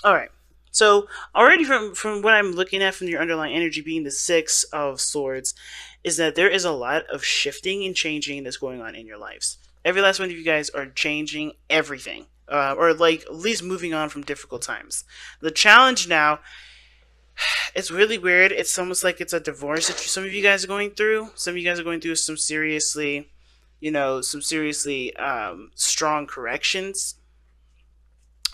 All right. So already from what I'm looking at from your underlying energy being the Six of Swords, is that there is a lot of shifting and changing that's going on in your lives. Every last one of you guys are changing everything, or like at least moving on from difficult times. The challenge now, it's really weird. It's almost like it's a divorce that some of you guys are going through. Some of you guys are going through some seriously, some seriously strong corrections.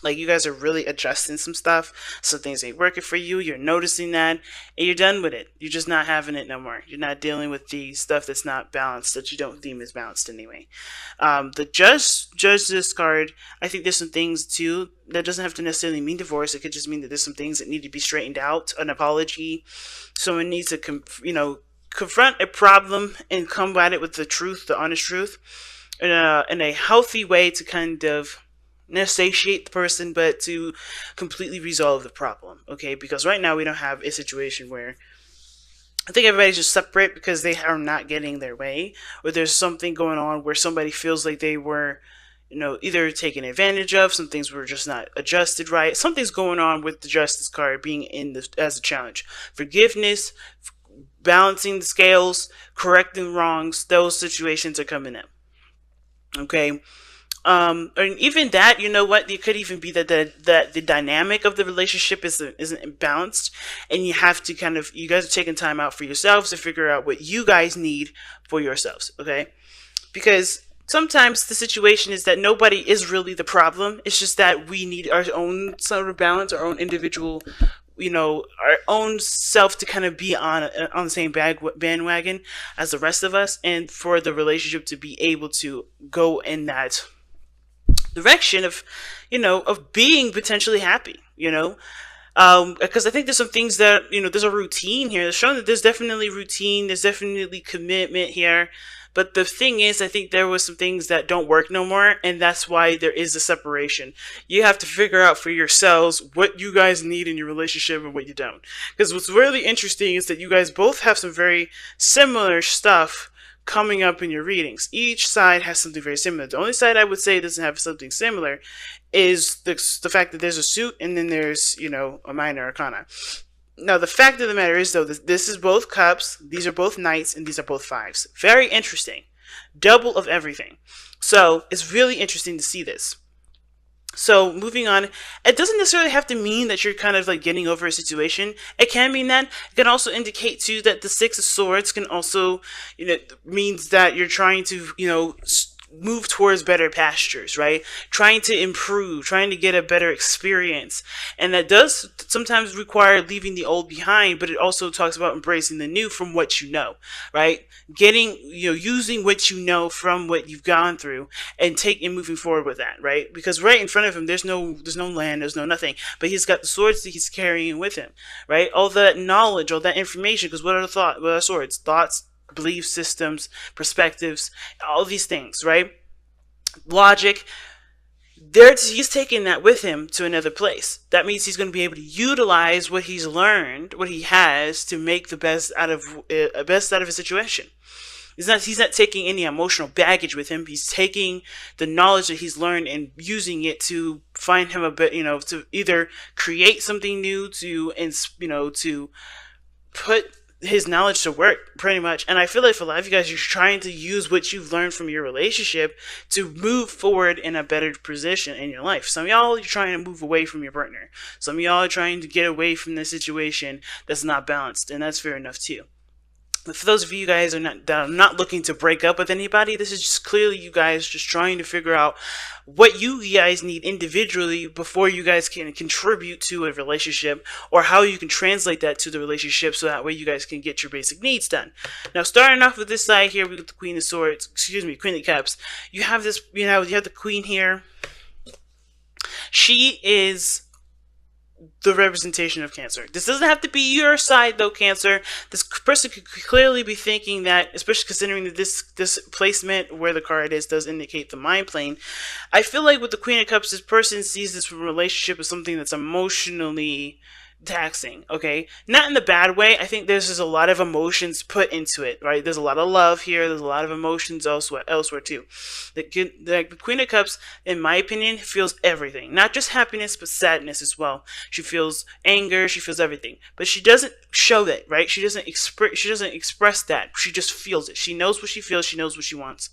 Like you guys are really adjusting some stuff. Some things ain't working for you. You're noticing that, and you're done with it. You're just not having it no more. You're not dealing with the stuff that's not balanced, that you don't deem as balanced anyway. The judge this card. I think there's some things too that doesn't have to necessarily mean divorce. It could just mean that there's some things that need to be straightened out. An apology. Someone needs to confront a problem and combat it with the truth, the honest truth, in a healthy way to kind of not satiate the person, but to completely resolve the problem. Okay, because right now we don't have a situation where I think everybody's just separate because they are not getting their way, or there's something going on where somebody feels like they were, either taken advantage of. Some things were just not adjusted right. Something's going on with the justice card being in this as a challenge. Forgiveness, balancing the scales, correcting wrongs. Those situations are coming in. Okay, and even that, you know what, it could even be that the dynamic of the relationship isn't balanced, and you have to you guys are taking time out for yourselves to figure out what you guys need for yourselves. Okay, because sometimes the situation is that nobody is really the problem. It's just that we need our own sort of balance, our own individual, our own self to kind of be on the same bandwagon as the rest of us, and for the relationship to be able to go in that direction of, of being potentially happy, because I think there's some things that, there's a routine here. It's showing that there's definitely routine, there's definitely commitment here. But the thing is, I think there was some things that don't work no more, and that's why there is a separation. You have to figure out for yourselves what you guys need in your relationship and what you don't. Because what's really interesting is that you guys both have some very similar stuff coming up in your readings. Each side has something very similar. The only side I would say doesn't have something similar is the fact that there's a suit and then there's, a minor arcana. Now, the fact of the matter is, though, this is both cups, these are both knights, and these are both fives. Very interesting. Double of everything. So, it's really interesting to see this. So, moving on, it doesn't necessarily have to mean that you're kind of like getting over a situation. It can mean that. It can also indicate, too, that the Six of Swords can also, means that you're trying to, move towards better pastures, right? Trying to improve, trying to get a better experience. And that does sometimes require leaving the old behind, but it also talks about embracing the new from what you know, right? Getting, using what you know from what you've gone through and moving forward with that, right? Because right in front of him, there's no land, there's no nothing, but he's got the swords that he's carrying with him, right? All that knowledge, all that information, because what are swords? Thoughts, belief systems, perspectives, all these things, right? Logic. He's taking that with him to another place. That means he's going to be able to utilize what he's learned, what he has, to make the best out of his situation. He's not taking any emotional baggage with him. He's taking the knowledge that he's learned and using it to find him a bit, to either create something new, to put his knowledge to work, pretty much. And I feel like for a lot of you guys, you're trying to use what you've learned from your relationship to move forward in a better position in your life. Some of y'all are trying to move away from your partner. Some of y'all are trying to get away from this situation that's not balanced, and that's fair enough too. But for those of you guys that are not looking to break up with anybody, this is just clearly you guys just trying to figure out what you guys need individually before you guys can contribute to a relationship, or how you can translate that to the relationship so that way you guys can get your basic needs done. Now, starting off with this side here, we got the Queen of Swords, Queen of Cups. You have this, you have the Queen here. She is the representation of Cancer. This doesn't have to be your side, though, Cancer. This person could clearly be thinking that, especially considering that this placement where the card is does indicate the mind plane. I feel like with the Queen of Cups, this person sees this relationship as something that's emotionally taxing, okay? Not in the bad way. I think there's just a lot of emotions put into it, right? There's a lot of love here. There's a lot of emotions elsewhere too. The Queen of Cups, in my opinion, feels everything. Not just happiness, but sadness as well. She feels anger. She feels everything. But she doesn't show that, right? She doesn't express that. She just feels it. She knows what she feels. She knows what she wants.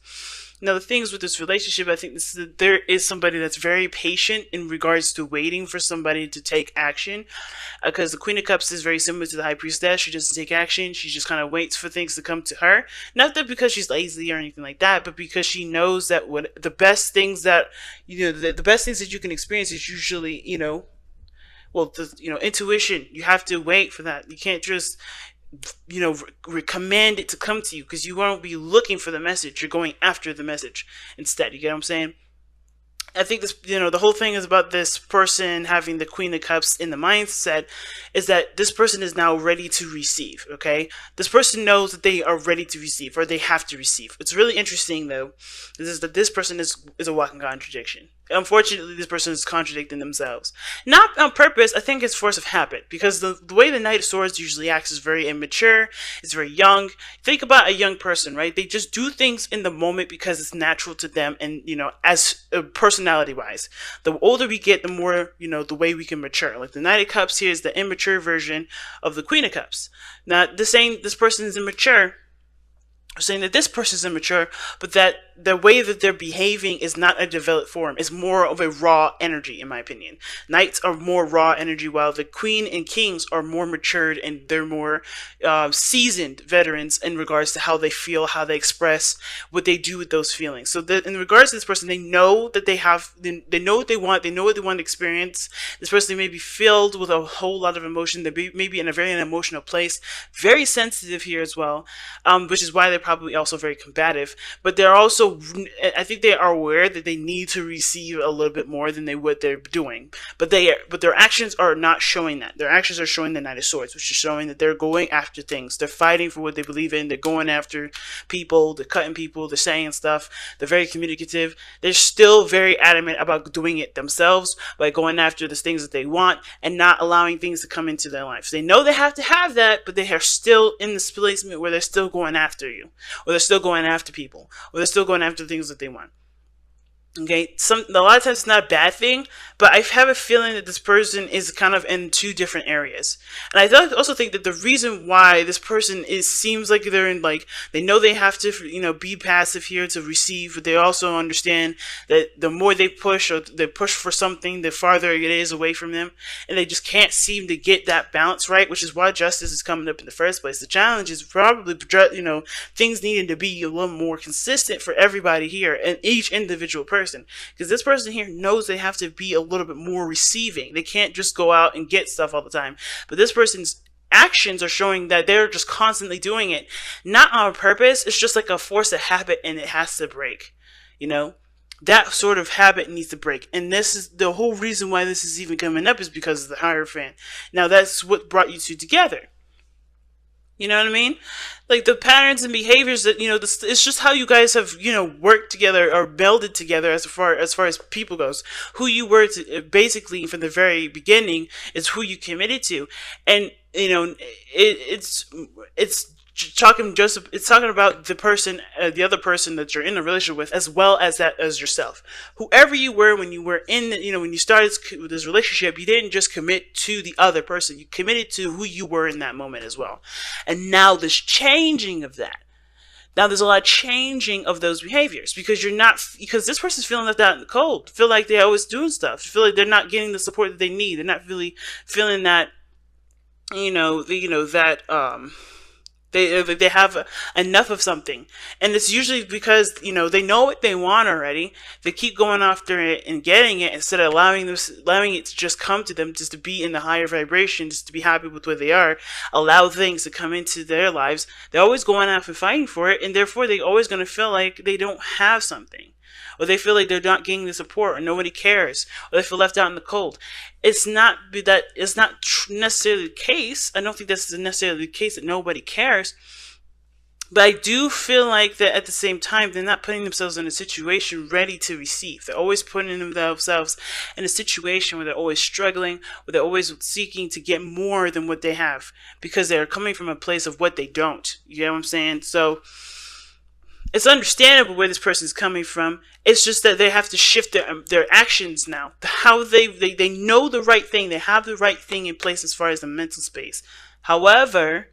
Now, the things with this relationship, I think there is somebody that's very patient in regards to waiting for somebody to take action. Because the Queen of Cups is very similar to the High Priestess. She doesn't take action. She just kind of waits for things to come to her. Not that because she's lazy or anything like that, but because she knows that what the best things that, the best things that you can experience is usually, intuition. You have to wait for that. You can't just command it to come to you, because you won't be looking for the message. You're going after the message instead. You get what I'm saying? I think this, the whole thing is about this person having the Queen of Cups in the mindset is that this person is now ready to receive, okay? This person knows that they are ready to receive, or they have to receive. It's really interesting, though, is that this person is a walking contradiction. Unfortunately, this person is contradicting themselves. Not on purpose. I think it's force of habit, because the way the Knight of Swords usually acts is very immature. It's very young. Think about a young person, right? They just do things in the moment because it's natural to them, and, as personality-wise. The older we get, the more, the way we can mature. Like the Knight of Cups here is the immature version of the Queen of Cups. Not the saying this person is immature, saying that this person is immature, but that the way that they're behaving is not a developed form. It's more of a raw energy, in my opinion. Knights are more raw energy, while the Queen and Kings are more matured, and they're more seasoned veterans in regards to how they feel, how they express, what they do with those feelings. So in regards to this person, they know that they know what they want, they know what they want to experience. This person may be filled with a whole lot of emotion. They may be in a very emotional place, very sensitive here as well, which is why they're probably also very combative. But they're also, I think they are aware that they need to receive a little bit more than they're doing. But their actions are not showing that. Their actions are showing the Knight of Swords, which is showing that they're going after things. They're fighting for what they believe in. They're going after people. They're cutting people. They're saying stuff. They're very communicative. They're still very adamant about doing it themselves by going after the things that they want and not allowing things to come into their lives. They know they have to have that, but they are still in this placement where they're still going after you, or they're still going after people, or they're still going after things that they want. Okay, a lot of times it's not a bad thing, but I have a feeling that this person is kind of in two different areas. And I also think that the reason why this person seems like they're in, like, they know they have to, be passive here to receive, but they also understand that the more they push, or they push for something, the farther it is away from them, and they just can't seem to get that balance right, which is why justice is coming up in the first place. The challenge is probably, things needing to be a little more consistent for everybody here and each individual person. Because this person here knows they have to be a little bit more receiving. They can't just go out and get stuff all the time. But this person's actions are showing that they're just constantly doing it, not on purpose. It's just like a force of habit, and it has to break. That sort of habit needs to break. And this is the whole reason why this is even coming up, is because of the Hierophant. Now, that's what brought you two together. You know what I mean? Like the patterns and behaviors that, it's just how you guys have, worked together or melded together as far as people goes. Who you were to, basically from the very beginning, is who you committed to. And, it's talking about the person, the other person that you're in a relationship with, as well as yourself. Whoever you were when you were in, when you started this relationship, you didn't just commit to the other person. You committed to who you were in that moment as well. And now there's changing of that. Now there's a lot of changing of those behaviors, because because this person's feeling left out in the cold. Feel like they're always doing stuff. Feel like they're not getting the support that they need. They're not really feeling that, they have enough of something. And it's usually because, they know what they want already. They keep going after it and getting it, instead of allowing it to just come to them, just to be in the higher vibration, just to be happy with where they are, allow things to come into their lives. They're always going after fighting for it, and therefore they're always going to feel like they don't have something. Or they feel like they're not getting the support, or nobody cares, or they feel left out in the cold. It's not necessarily the case. I don't think that's necessarily the case that nobody cares. But I do feel like that at the same time, they're not putting themselves in a situation ready to receive. They're always putting themselves in a situation where they're always struggling, where they're always seeking to get more than what they have because they're coming from a place of what they don't. You know what I'm saying? So it's understandable where this person is coming from. It's just that they have to shift their actions now. How they know the right thing. They have the right thing in place as far as the mental space. However,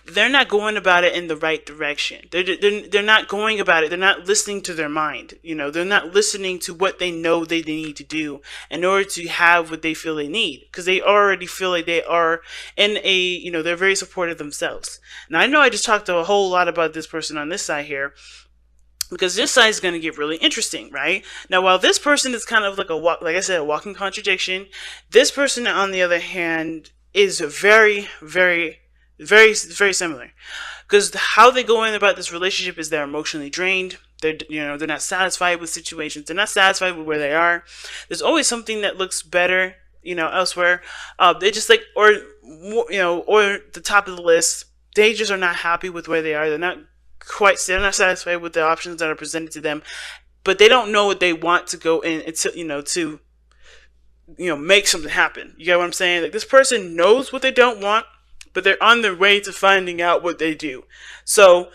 they're not going about it in the right direction. They're not going about it. They're not listening to their mind. You know, they're not listening to what they know they need to do in order to have what they feel they need. Because they already feel like they are in a, you know, they're very supportive themselves. Now, I know I just talked a whole lot about this person on this side here, because this side is going to get really interesting, right? Now, while this person is kind of like like I said, a walking contradiction, this person, on the other hand, is very similar, because how they go in about this relationship is they're emotionally drained. They're not satisfied with situations. They're not satisfied with where they are. There's always something that looks better, elsewhere. They just like, or the top of the list. They just are not happy with where they are. They're not satisfied with the options that are presented to them, but they don't know what they want to go in to make something happen. You get what I'm saying? Like, this person knows what they don't want, but they're on their way to finding out what they do. So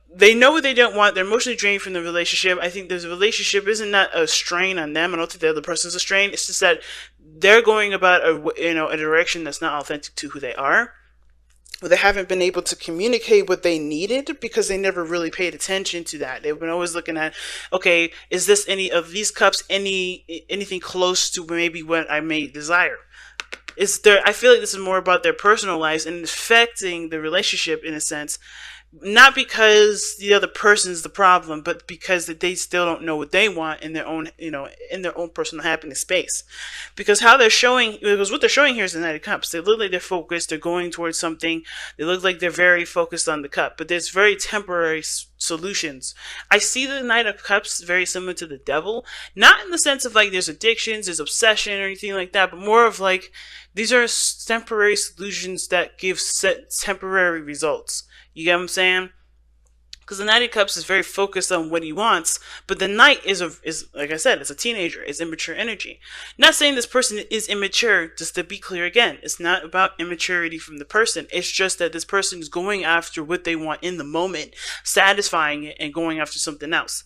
they know what they don't want. They're emotionally drained from the relationship. I think this relationship isn't that a strain on them. I don't think the other person's a strain. It's just that they're going about a direction that's not authentic to who they are. They haven't been able to communicate what they needed because they never really paid attention to that. They've been always looking at, okay, is this any of these cups anything close to maybe what I may desire? I feel like this is more about their personal lives and affecting the relationship in a sense, not because the other person's the problem, but because they still don't know what they want in their own, in their own personal happiness space. Because what they're showing here is the Knight of Cups. They look like they're focused. They're going towards something. They look like they're very focused on the cup, but there's very temporary solutions. I see the Knight of Cups very similar to the Devil, not in the sense of like there's addictions, there's obsession or anything like that, but more of like these are temporary solutions that give temporary results. You get what I'm saying? Because the Knight of Cups is very focused on what he wants, but the Knight is like I said, it's a teenager. It's immature energy. Not saying this person is immature. Just to be clear again, it's not about immaturity from the person. It's just that this person is going after what they want in the moment, satisfying it, and going after something else.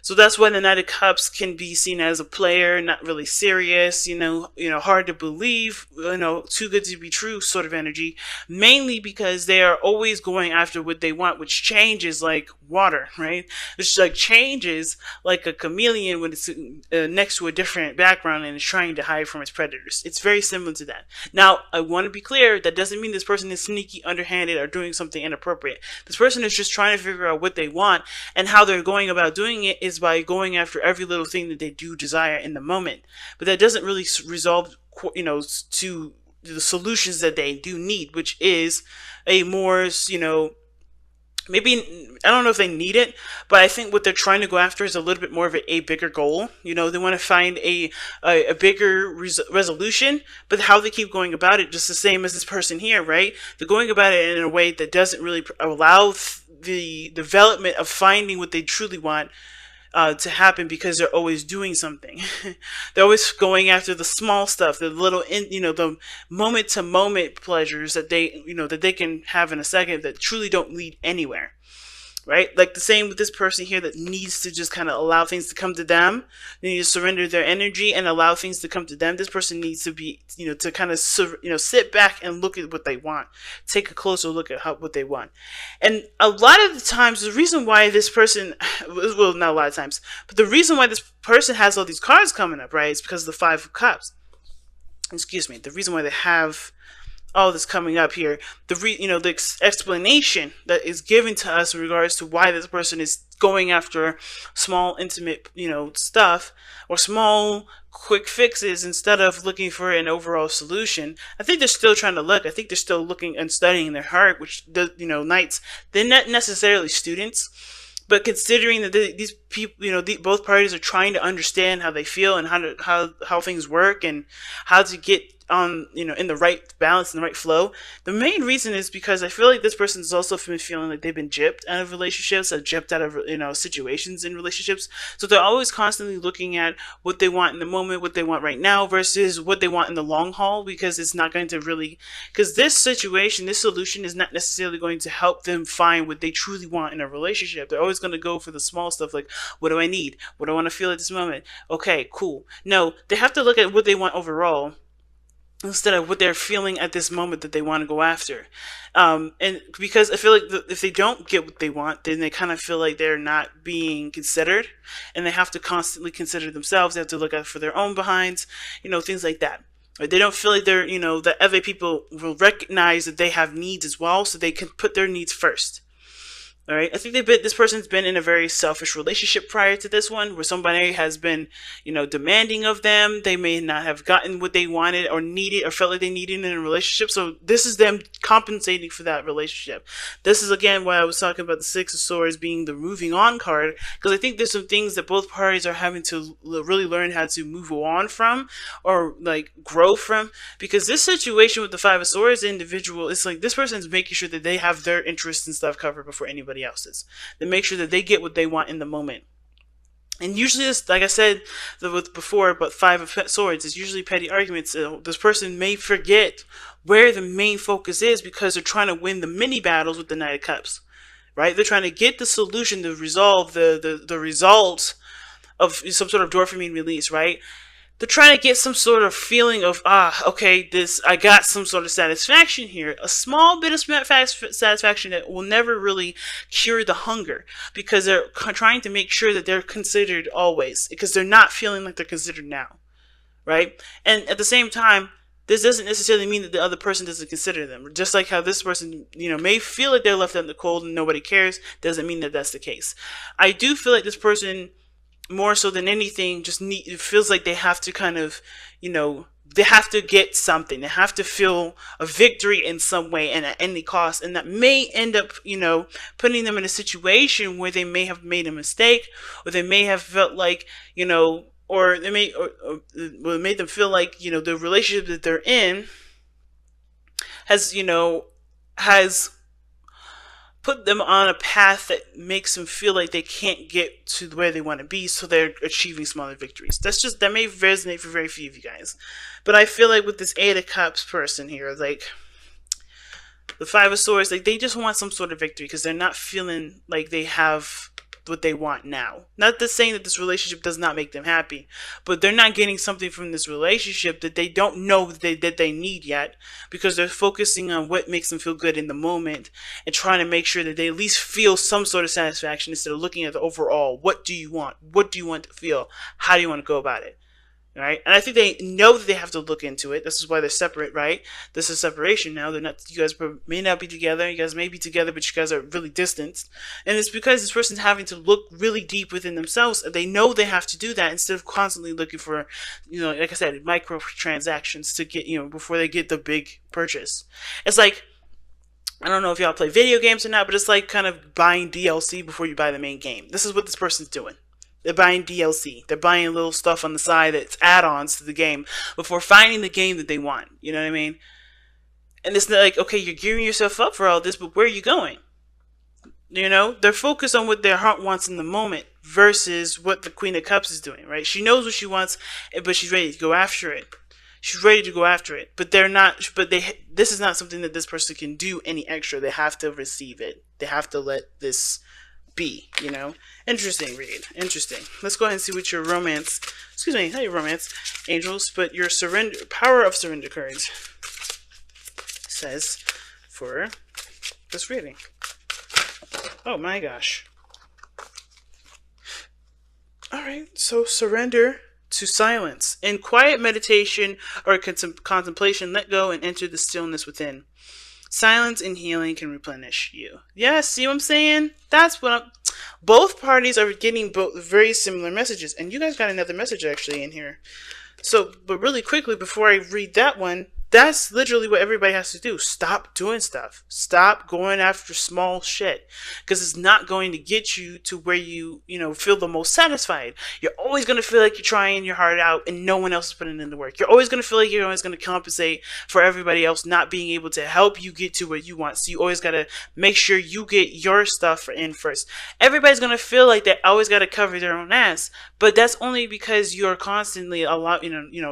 So that's why the Knight of Cups can be seen as a player, not really serious, hard to believe, too good to be true sort of energy, mainly because they are always going after what they want, which changes like water, right? Which like changes like a chameleon when it's next to a different background and is trying to hide from its predators. It's very similar to that. Now, I want to be clear, that doesn't mean this person is sneaky, underhanded, or doing something inappropriate. This person is just trying to figure out what they want, and how they're going about doing it is by going after every little thing that they do desire in the moment. But that doesn't really resolve, to the solutions that they do need, which is a more, maybe, I don't know if they need it, but I think what they're trying to go after is a little bit more of a bigger goal. They want to find a bigger resolution, but how they keep going about it, just the same as this person here, right? They're going about it in a way that doesn't really allow the development of finding what they truly want to happen, because they're always doing something. They're always going after the small stuff, the little, the moment to moment pleasures that they can have in a second that truly don't lead anywhere. Right? Like the same with this person here that needs to just kind of allow things to come to them. They need to surrender their energy and allow things to come to them. This person needs to be, to kind of, sit back and look at what they want. Take a closer look at what they want. And a lot of the times, the reason why this person, well, not a lot of times, but the reason why this person has all these cards coming up, right, is because of the Five of Cups. Excuse me. The reason why they have all this coming up here, the explanation that is given to us in regards to why this person is going after small, intimate, stuff, or small, quick fixes instead of looking for an overall solution. I think they're still trying to look. I think they're still looking and studying their heart, which, Knights, they're not necessarily students. But considering that these people, both parties are trying to understand how they feel and how things work, and how to get on, in the right balance and the right flow. The main reason is because I feel like this person's also been feeling like they've been gypped out of relationships, or gypped out of situations in relationships. So they're always constantly looking at what they want in the moment, what they want right now, versus what they want in the long haul, because it's not going to really, because this situation, this solution is not necessarily going to help them find what they truly want in a relationship. They're always going to go for the small stuff, like, what do I need? What do I want to feel at this moment? Okay, cool. No, they have to look at what they want overall, instead of what they're feeling at this moment that they want to go after. And because I feel like if they don't get what they want, then they kind of feel like they're not being considered, and they have to constantly consider themselves. They have to look out for their own behinds, things like that. Right? They don't feel like they're, that other people will recognize that they have needs as well, so they can put their needs first. All right. I think this person's been in a very selfish relationship prior to this one, where somebody has been, demanding of them. They may not have gotten what they wanted or needed or felt like they needed in a relationship. So this is them compensating for that relationship. This is, again, why I was talking about the Six of Swords being the moving on card, because I think there's some things that both parties are having to really learn how to move on from, or like grow from. Because this situation with the Five of Swords individual, it's like this person's making sure that they have their interests and stuff covered before anybody else's. They make sure that they get what they want in the moment. And usually this, like I said before, about Five of Swords, is usually petty arguments. This person may forget where the main focus is, because they're trying to win the mini battles with the Knight of Cups. Right? They're trying to get the solution to resolve the result of some sort of dopamine release, right? They're trying to get some sort of feeling of, okay, I got some sort of satisfaction here. A small bit of satisfaction that will never really cure the hunger, because they're trying to make sure that they're considered always, because they're not feeling like they're considered now, right? And at the same time, this doesn't necessarily mean that the other person doesn't consider them. Just like how this person, may feel like they're left out in the cold and nobody cares, doesn't mean that that's the case. I do feel like this person, more so than anything, it feels like they have to kind of, they have to get something. They have to feel a victory in some way and at any cost. And that may end up, putting them in a situation where they may have made a mistake, or they may have felt like, or they may, or made them feel like, the relationship that they're in has, has put them on a path that makes them feel like they can't get to where they want to be, so they're achieving smaller victories. That may resonate for very few of you guys. But I feel like with this Eight of Cups person here, like the Five of Swords, like they just want some sort of victory, because they're not feeling like they have what they want now. Not to saying that this relationship does not make them happy, but they're not getting something from this relationship that they don't know that they need yet, because they're focusing on what makes them feel good in the moment and trying to make sure that they at least feel some sort of satisfaction, instead of looking at the overall. What do you want? What do you want to feel? How do you want to go about it? Right? And I think they know that they have to look into it. This is why they're separate, right? This is separation now. They're not. You guys may not be together. You guys may be together, but you guys are really distant. And it's because this person's having to look really deep within themselves. And they know they have to do that, instead of constantly looking for, like I said, micro transactions to get, before they get the big purchase. It's like, I don't know if y'all play video games or not, but it's like kind of buying DLC before you buy the main game. This is what this person's doing. They're buying DLC. They're buying little stuff on the side that's add-ons to the game before finding the game that they want. You know what I mean? And it's like, okay, you're gearing yourself up for all this, but where are you going? They're focused on what their heart wants in the moment versus what the Queen of Cups is doing, right? She knows what she wants, but she's ready to go after it. She's ready to go after it, but they're not. But this is not something that this person can do any extra. They have to receive it. They have to let this be, Interesting read. Interesting. Let's go ahead and see what your romance, not your romance, angels, but your power of surrender cards says for this reading. Oh my gosh. Alright, so surrender to silence. In quiet meditation or contemplation, let go and enter the stillness within. Silence and healing can replenish you. Yeah, see what I'm saying? That's what both parties are getting both very similar messages. And you guys got another message actually in here. So, but really quickly, before I read that one, that's literally what everybody has to do. Stop doing stuff. Stop going after small shit, because it's not going to get you to where you feel the most satisfied. You're always going to feel like you're trying your heart out and no one else is putting in the work. You're always going to feel like you're always going to compensate for everybody else not being able to help you get to what you want. So you always got to make sure you get your stuff in first. Everybody's going to feel like they always got to cover their own ass, but that's only because you're constantly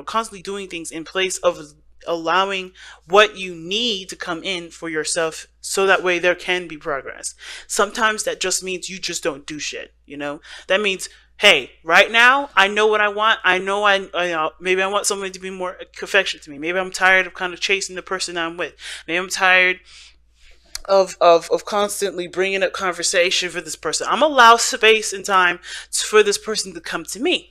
constantly doing things in place of allowing what you need to come in for yourself, so that way there can be progress. Sometimes that just means you just don't do shit. That means, hey, right now I know what I want. I know maybe I want somebody to be more affectionate to me. Maybe I'm tired of kind of chasing the person I'm with. Maybe I'm tired of constantly bringing up conversation for this person. I'm allow space and time for this person to come to me.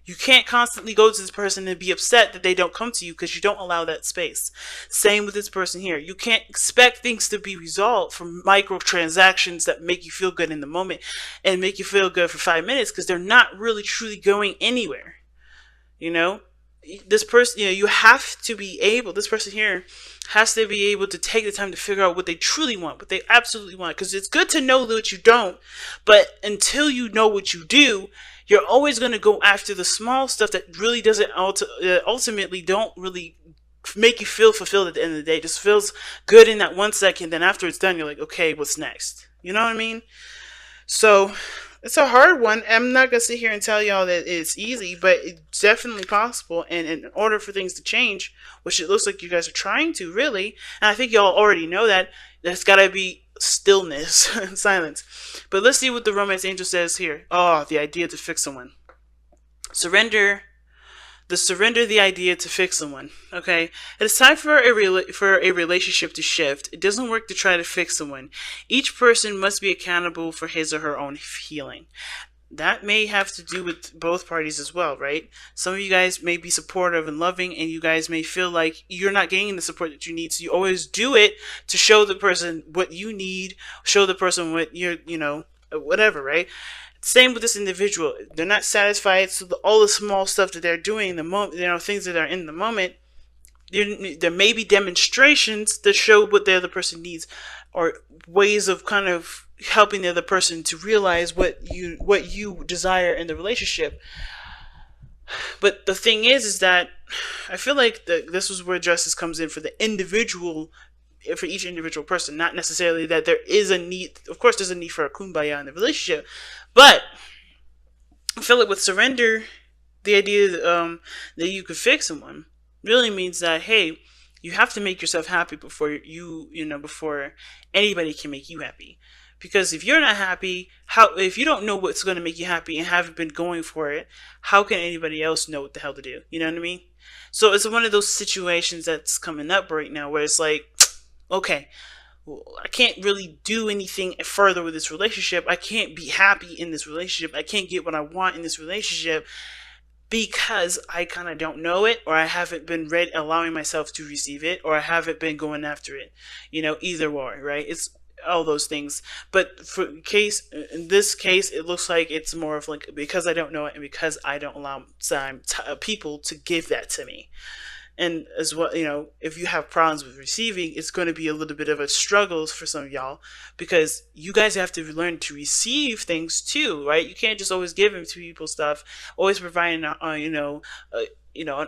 You can't constantly go to this person and be upset that they don't come to you, because you don't allow that space. Same with this person here. You can't expect things to be resolved from microtransactions that make you feel good in the moment and make you feel good for 5 minutes, because they're not really truly going anywhere. You know, this person, you have to be able, this person here has to be able to take the time to figure out what they truly want, what they absolutely want. Because it's good to know what you don't, but until you know what you do, you're always going to go after the small stuff that really doesn't ultimately don't really make you feel fulfilled at the end of the day. It just feels good in that 1 second. Then after it's done, you're like, okay, what's next? You know what I mean? So it's a hard one. I'm not going to sit here and tell y'all that it's easy, but it's definitely possible. And in order for things to change, which it looks like you guys are trying to, really, and I think y'all already know that, there's got to be stillness and silence. But let's see what the romance angel says here. Oh, the idea to fix someone. Surrender the idea to fix someone. Okay, it's time for a relationship to shift. It doesn't work to try to fix someone. Each person must be accountable for his or her own healing. That may have to do with both parties as well, right? Some of you guys may be supportive and loving, and you guys may feel like you're not getting the support that you need, so you always do it to show the person what you need, show the person what you're, whatever, right? Same with this individual. They're not satisfied, so all the small stuff that they're doing in the moment, things that are in the moment, there may be demonstrations that show what the other person needs, or ways of kind of helping the other person to realize what you desire in the relationship. But the thing is that I feel like this is where justice comes in for the individual, for each individual person. Not necessarily that there is a need. Of course, there's a need for a kumbaya in the relationship, but I feel like with surrender, the idea that you could fix someone really means that, hey, you have to make yourself happy before before anybody can make you happy. Because if you're not happy, if you don't know what's going to make you happy and haven't been going for it, how can anybody else know what the hell to do? You know what I mean? So it's one of those situations that's coming up right now where it's like, okay, well, I can't really do anything further with this relationship. I can't be happy in this relationship. I can't get what I want in this relationship because I kind of don't know it, or I haven't been allowing myself to receive it, or I haven't been going after it. Either or, right? It's all those things. But in this case, it looks like it's more of like, because I don't know it and because I don't allow people to give that to me. And as well, if you have problems with receiving, it's going to be a little bit of a struggle for some of y'all, because you guys have to learn to receive things too, right? You can't just always give to people stuff, always providing, an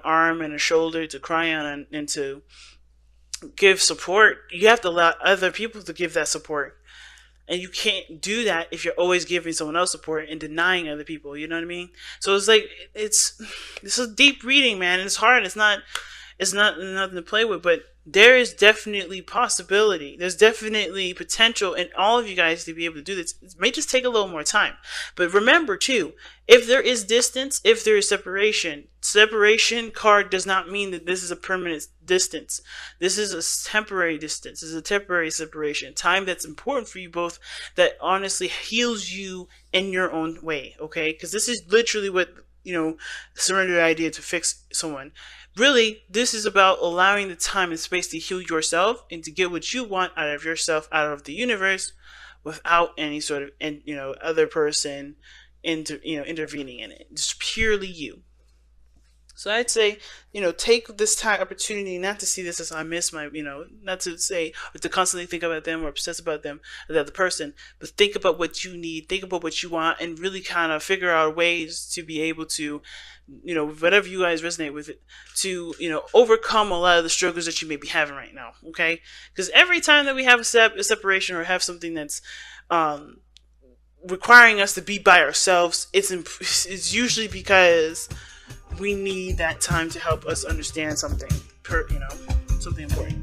arm and a shoulder to cry on and to give support. You have to allow other people to give that support. And you can't do that if you're always giving someone else support and denying other people. You know what I mean? So it's like, this is deep reading, man. It's hard. It's not nothing to play with, but there is definitely possibility. There's definitely potential in all of you guys to be able to do this. It may just take a little more time. But remember too, if there is distance, if there is separation card does not mean that this is a permanent distance. This is a temporary distance. This is a temporary separation. Time that's important for you both, that honestly heals you in your own way, okay? Because this is literally what, surrender the idea to fix someone. Really, this is about allowing the time and space to heal yourself and to get what you want out of yourself, out of the universe, without any sort of other person intervening in it. Just purely you. So I'd say, take this time opportunity not to see this as I miss my, not to say or to constantly think about them or obsess about them or the other person, but think about what you need, think about what you want, and really kind of figure out ways to be able to, whatever you guys resonate with it, to, overcome a lot of the struggles that you may be having right now. Okay, because every time that we have a separation or have something that's, requiring us to be by ourselves, it's usually because we need that time to help us understand something, something important.